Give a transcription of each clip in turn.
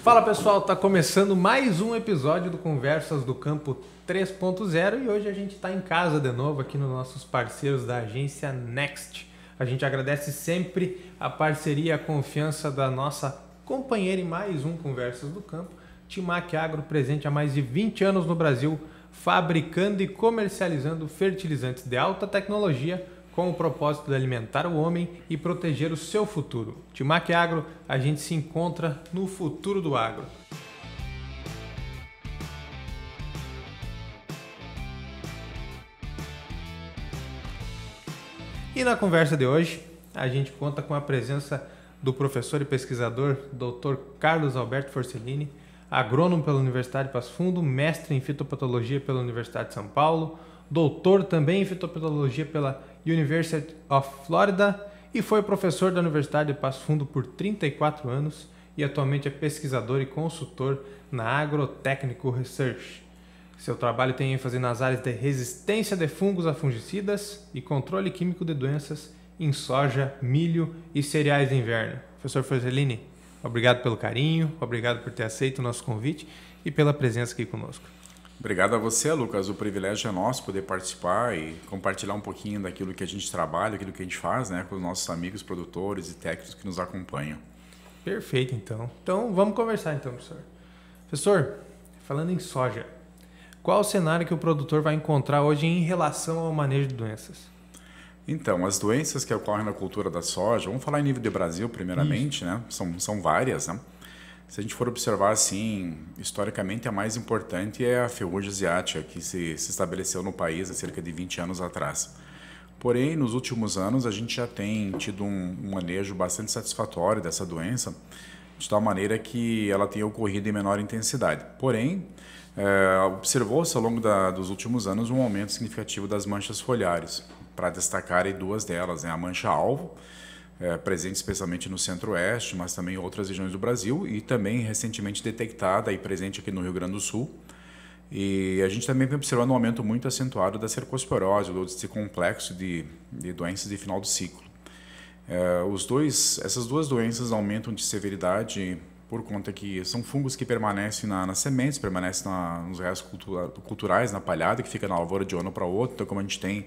Fala pessoal, tá começando mais um episódio do Conversas do Campo 3.0 e hoje a gente está em casa de novo aqui nos nossos parceiros da agência Next. A gente agradece sempre a parceria e a confiança da nossa companheira em mais um Conversas do Campo, Timac Agro, presente há mais de 20 anos no Brasil, fabricando e comercializando fertilizantes de alta tecnologia com o propósito de alimentar o homem e proteger o seu futuro. Timac Agro, a gente se encontra no futuro do agro. E na conversa de hoje, a gente conta com a presença do professor e pesquisador Dr. Carlos Alberto Forcellini, agrônomo pela Universidade de Passo Fundo, mestre em fitopatologia pela Universidade de São Paulo, doutor também em fitopatologia pela University of Florida e foi professor da Universidade de Passo Fundo por 34 anos e atualmente é pesquisador e consultor na Agrotechnical Research. Seu trabalho tem ênfase nas áreas de resistência de fungos a fungicidas e controle químico de doenças em soja, milho e cereais de inverno. Professor Forcellini, obrigado pelo carinho, obrigado por ter aceito o nosso convite e pela presença aqui conosco. Obrigado a você, Lucas. O privilégio é nosso poder participar e compartilhar um pouquinho daquilo que a gente trabalha, aquilo que a gente faz, né, com os nossos amigos produtores e técnicos que nos acompanham. Perfeito, então. Então, vamos conversar então, professor. Professor, falando em soja, qual o cenário que o produtor vai encontrar hoje em relação ao manejo de doenças? Então, as doenças que ocorrem na cultura da soja, vamos falar em nível de Brasil primeiramente, né? São várias, né? Se a gente for observar assim, historicamente a mais importante é a ferrugem asiática, que se estabeleceu no país há cerca de 20 anos atrás. Porém, nos últimos anos a gente já tem tido um manejo bastante satisfatório dessa doença, de tal maneira que ela tem ocorrido em menor intensidade. Porém, observou-se ao longo dos últimos anos um aumento significativo das manchas foliares, para destacar aí duas delas, né? A mancha-alvo, presente especialmente no centro-oeste, mas também em outras regiões do Brasil e também recentemente detectada e presente aqui no Rio Grande do Sul. E a gente também vem observando um aumento muito acentuado da cercosporose, desse complexo de doenças de final do ciclo. Essas duas doenças aumentam de severidade por conta que são fungos que permanecem nas sementes, permanecem nos restos culturais, na palhada, que fica na lavoura de um ano para outro. Então, como a gente tem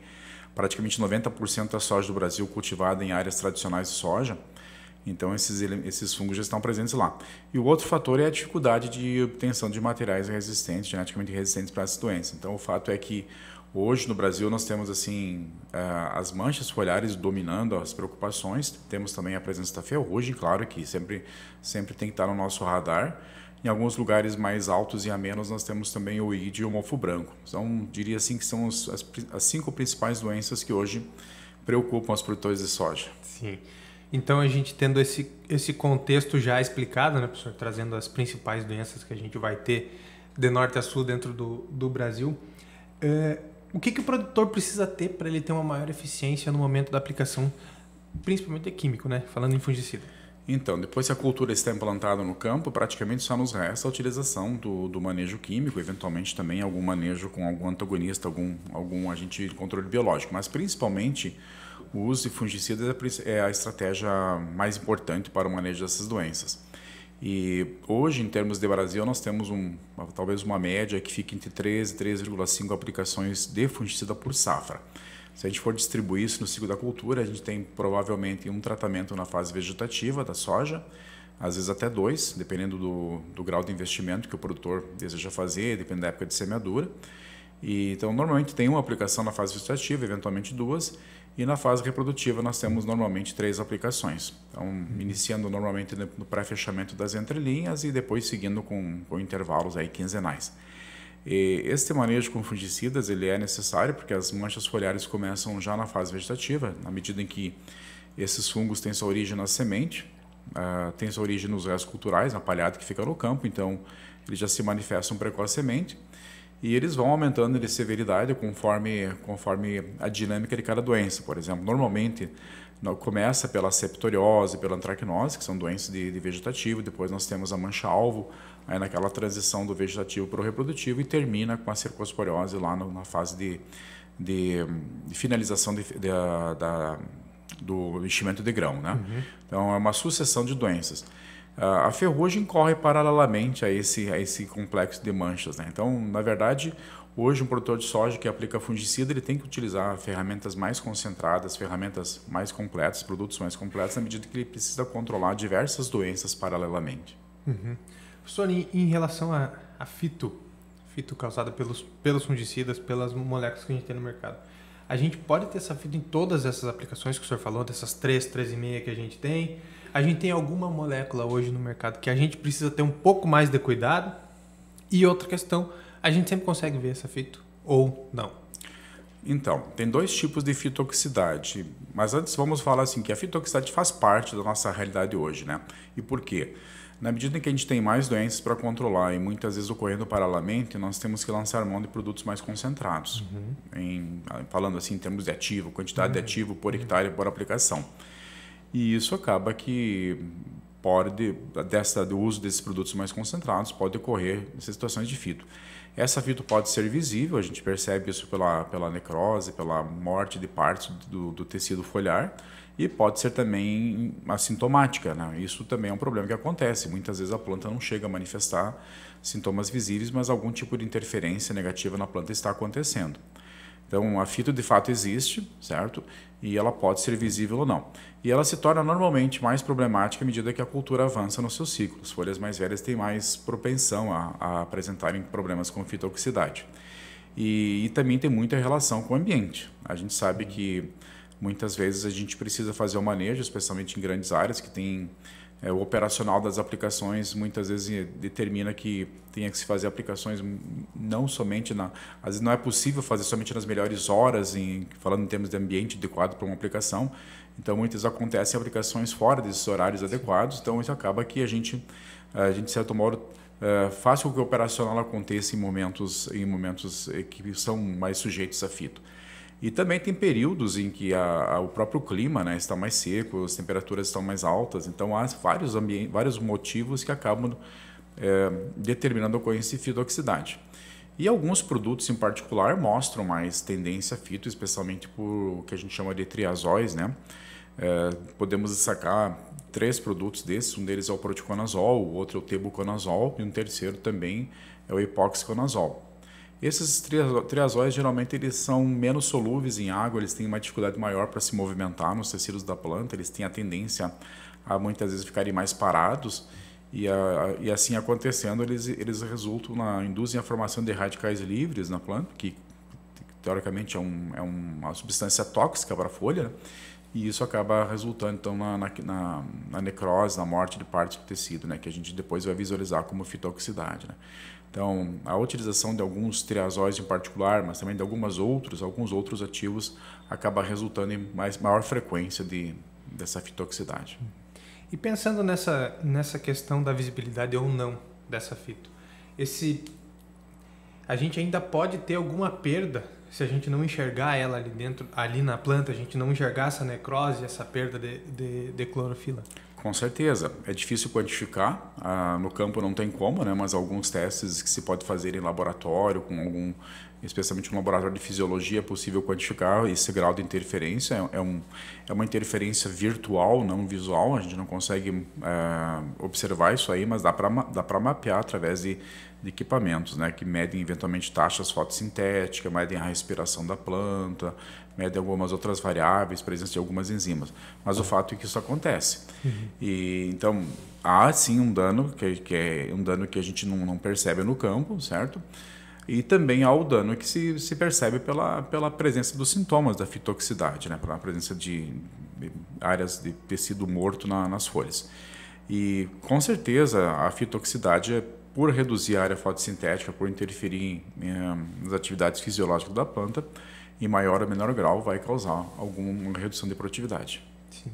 praticamente 90% da soja do Brasil cultivada em áreas tradicionais de soja, então esses fungos já estão presentes lá. E o outro fator é a dificuldade de obtenção de materiais resistentes, geneticamente resistentes para essas doenças. Então o fato é que hoje no Brasil nós temos assim as manchas foliares dominando as preocupações, temos também a presença da ferrugem, claro que sempre tem que estar no nosso radar. Em alguns lugares mais altos e amenos, nós temos também o IID e o mofo branco. Então, diria assim que são as 5 principais doenças que hoje preocupam os produtores de soja. Sim. Então, a gente tendo esse contexto já explicado, né, professor, trazendo as principais doenças que a gente vai ter de norte a sul dentro do Brasil, o que o produtor precisa ter para ele ter uma maior eficiência no momento da aplicação, principalmente de químico, né, falando em fungicida? Então, depois que a cultura está implantada no campo, praticamente só nos resta a utilização do manejo químico, eventualmente também algum manejo com algum antagonista, algum agente de controle biológico. Mas, principalmente, o uso de fungicidas é a estratégia mais importante para o manejo dessas doenças. E hoje, em termos de Brasil, nós temos talvez uma média que fica entre 3 e 3,5 aplicações de fungicida por safra. Se a gente for distribuir isso no ciclo da cultura, a gente tem provavelmente um tratamento na fase vegetativa da soja, às vezes até 2, dependendo do grau de investimento que o produtor deseja fazer, dependendo da época de semeadura. Então, normalmente tem uma aplicação na fase vegetativa, eventualmente 2, e na fase reprodutiva nós temos normalmente 3 aplicações. Então, iniciando normalmente no pré-fechamento das entrelinhas e depois seguindo com intervalos aí quinzenais. Este manejo com fungicidas ele é necessário porque as manchas foliares começam já na fase vegetativa, na medida em que esses fungos têm sua origem na semente, têm sua origem nos restos culturais, na palhada que fica no campo, então eles já se manifestam precocemente e eles vão aumentando de severidade conforme a dinâmica de cada doença. Por exemplo, normalmente começa pela septoriose, pela antracnose, que são doenças de vegetativo, depois nós temos a mancha-alvo, aí naquela transição do vegetativo para o reprodutivo e termina com a cercosporiose lá na fase de finalização do enchimento de grão, né? Então é uma sucessão de doenças. A ferrugem corre paralelamente a esse complexo de manchas, né? Então, na verdade, hoje um produtor de soja que aplica fungicida, ele tem que utilizar ferramentas mais concentradas, ferramentas mais completas, produtos mais completos, na medida que ele precisa controlar diversas doenças paralelamente. Uhum. Professor, em relação a fito causada pelos fungicidas, pelas moléculas que a gente tem no mercado, a gente pode ter essa fito em todas essas aplicações que o senhor falou, dessas 3,5 que a gente tem? A gente tem alguma molécula hoje no mercado que a gente precisa ter um pouco mais de cuidado? E outra questão, a gente sempre consegue ver essa fito ou não? Então, tem dois tipos de fitotoxicidade, mas antes vamos falar assim que a fitotoxicidade faz parte da nossa realidade hoje, né? E por quê? Na medida em que a gente tem mais doenças para controlar e muitas vezes ocorrendo paralelamente, nós temos que lançar mão de produtos mais concentrados, falando assim em termos de ativo, quantidade de ativo por hectare por aplicação. E isso acaba que do uso desses produtos mais concentrados pode ocorrer nessas situações de fito. Essa fito pode ser visível, a gente percebe isso pela necrose, pela morte de partes do tecido foliar, e pode ser também assintomática, né? Isso também é um problema que acontece. Muitas vezes a planta não chega a manifestar sintomas visíveis, mas algum tipo de interferência negativa na planta está acontecendo. Então, a fito de fato existe, certo? E ela pode ser visível ou não. E ela se torna normalmente mais problemática à medida que a cultura avança nos seus ciclos. Folhas mais velhas têm mais propensão a apresentarem problemas com fitotoxicidade. E também tem muita relação com o ambiente. A gente sabe que muitas vezes a gente precisa fazer o manejo, especialmente em grandes áreas que tem o operacional das aplicações muitas vezes determina que tenha que se fazer aplicações não somente às vezes não é possível fazer somente nas melhores horas, falando em termos de ambiente adequado para uma aplicação. Então muitas acontecem aplicações fora desses horários adequados, então isso acaba que a gente de certo modo faz com que o operacional aconteça em momentos que são mais sujeitos a fito. E também tem períodos em que o próprio clima, né, está mais seco, as temperaturas estão mais altas, então há vários motivos que acabam determinando a ocorrência de fitotoxicidade. E alguns produtos em particular mostram mais tendência a fito, especialmente por o que a gente chama de triazóis, né? Podemos destacar 3 produtos desses, um deles é o proticonazol, o outro é o tebuconazol e um terceiro também é o epoxiconazol. Esses triazóis geralmente eles são menos solúveis em água, eles têm uma dificuldade maior para se movimentar nos tecidos da planta, eles têm a tendência a muitas vezes ficarem mais parados e assim acontecendo eles induzem a formação de radicais livres na planta, que teoricamente é uma substância tóxica para a folha, né? E isso acaba resultando então na necrose, na morte de parte do tecido, né? Que a gente depois vai visualizar como fitotoxicidade, né? Então, a utilização de alguns triazóis em particular, mas também de alguns outros ativos, acaba resultando em maior frequência dessa fitotoxicidade. E pensando nessa questão da visibilidade ou não dessa fito, a gente ainda pode ter alguma perda se a gente não enxergar ela ali dentro, ali na planta, a gente não enxergar essa necrose, essa perda de clorofila? Com certeza. É difícil quantificar, no campo não tem como, né? Mas alguns testes que se pode fazer em laboratório, especialmente no laboratório de fisiologia, é possível quantificar esse grau de interferência. É uma interferência virtual, não visual, a gente não consegue observar isso aí, mas dá para mapear através de equipamentos, né? Que medem eventualmente taxas fotossintéticas, medem a respiração da planta, medem algumas outras variáveis, presença de algumas enzimas. Mas o fato é que isso acontece. E então há sim um dano que é um dano que a gente não percebe no campo, certo? E também há o dano que se percebe pela presença dos sintomas da fitotoxicidade, né? Pela presença de áreas de tecido morto nas folhas. E com certeza a fitotoxicidade por reduzir a área fotossintética, por interferir nas atividades fisiológicas da planta, em maior ou menor grau vai causar alguma redução de produtividade. Sim.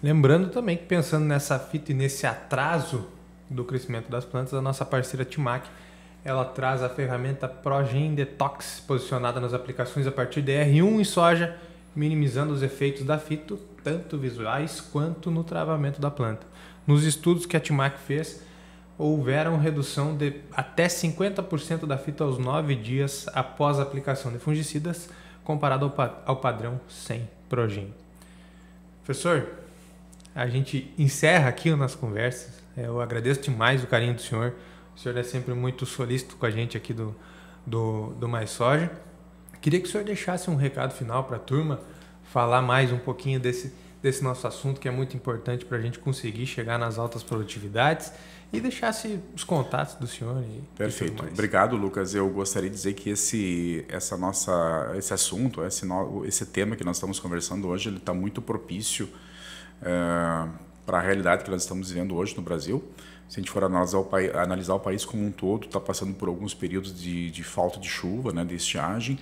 Lembrando também que pensando nessa fito e nesse atraso do crescimento das plantas, a nossa parceira Timac, ela traz a ferramenta ProGen Detox, posicionada nas aplicações a partir de R1 em soja, minimizando os efeitos da fito, tanto visuais quanto no travamento da planta. Nos estudos que a Timac fez, houveram redução de até 50% da fito aos 9 dias após a aplicação de fungicidas, comparado ao padrão sem ProGen. Professor, a gente encerra aqui nas conversas. Eu agradeço demais o carinho do senhor. O senhor é sempre muito solícito com a gente aqui do Mais Soja. Queria que o senhor deixasse um recado final para a turma, falar mais um pouquinho desse nosso assunto, que é muito importante para a gente conseguir chegar nas altas produtividades, e deixasse os contatos do senhor. Perfeito. Obrigado, Lucas. Eu gostaria de dizer que esse assunto, esse tema que nós estamos conversando hoje, ele está muito propício para a realidade que nós estamos vivendo hoje no Brasil. Se a gente for analisar o país como um todo, está passando por alguns períodos de falta de chuva, né, de estiagem.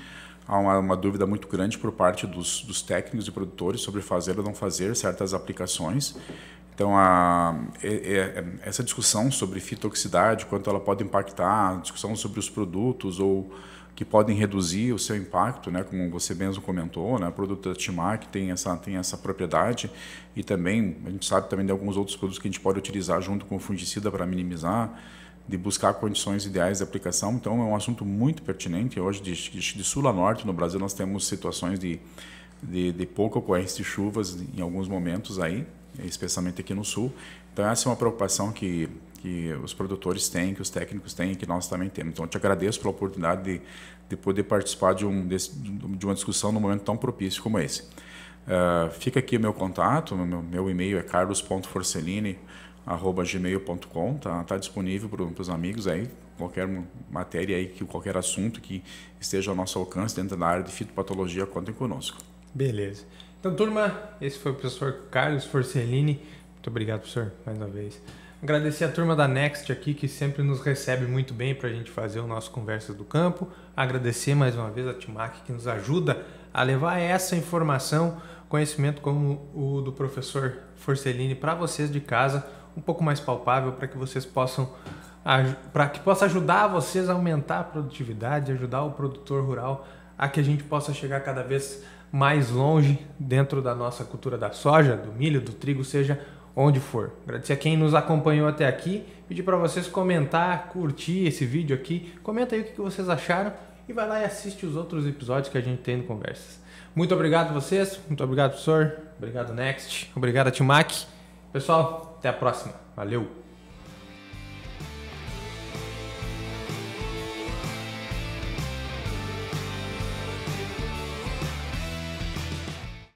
Há uma dúvida muito grande por parte dos técnicos e produtores sobre fazer ou não fazer certas aplicações. Então, essa discussão sobre fitotoxicidade, quanto ela pode impactar, a discussão sobre os produtos ou que podem reduzir o seu impacto, né, como você mesmo comentou, né, o produto da Timac tem essa propriedade, e também a gente sabe também de alguns outros produtos que a gente pode utilizar junto com o fungicida para minimizar, de buscar condições ideais de aplicação. Então, é um assunto muito pertinente. Hoje, de sul a norte, no Brasil, nós temos situações de pouca ocorrência de chuvas em alguns momentos aí, especialmente aqui no sul. Então, essa é uma preocupação que os produtores têm, que os técnicos têm e que nós também temos. Então, eu te agradeço pela oportunidade de poder participar de uma discussão num momento tão propício como esse. Fica aqui o meu contato, meu e-mail é carlos.forcellini@gmail.com, tá disponível para os amigos aí, qualquer matéria aí, qualquer assunto que esteja ao nosso alcance dentro da área de fitopatologia, contem conosco. Beleza. Então, turma, esse foi o professor Carlos Forcellini. Muito obrigado, professor, mais uma vez. Agradecer a turma da Next aqui, que sempre nos recebe muito bem para a gente fazer o nosso Conversas do Campo. Agradecer mais uma vez a Timac, que nos ajuda a levar essa informação, conhecimento como o do professor Forcellini para vocês de casa, um pouco mais palpável, para que vocês possa ajudar vocês a aumentar a produtividade, ajudar o produtor rural a que a gente possa chegar cada vez mais longe dentro da nossa cultura da soja, do milho, do trigo, seja onde for. Agradecer a quem nos acompanhou até aqui, pedir para vocês comentar, curtir esse vídeo aqui, comenta aí o que vocês acharam e vai lá e assiste os outros episódios que a gente tem no Conversas. Muito obrigado a vocês, muito obrigado, professor, obrigado, Next, obrigado a Timac. Pessoal, até a próxima. Valeu!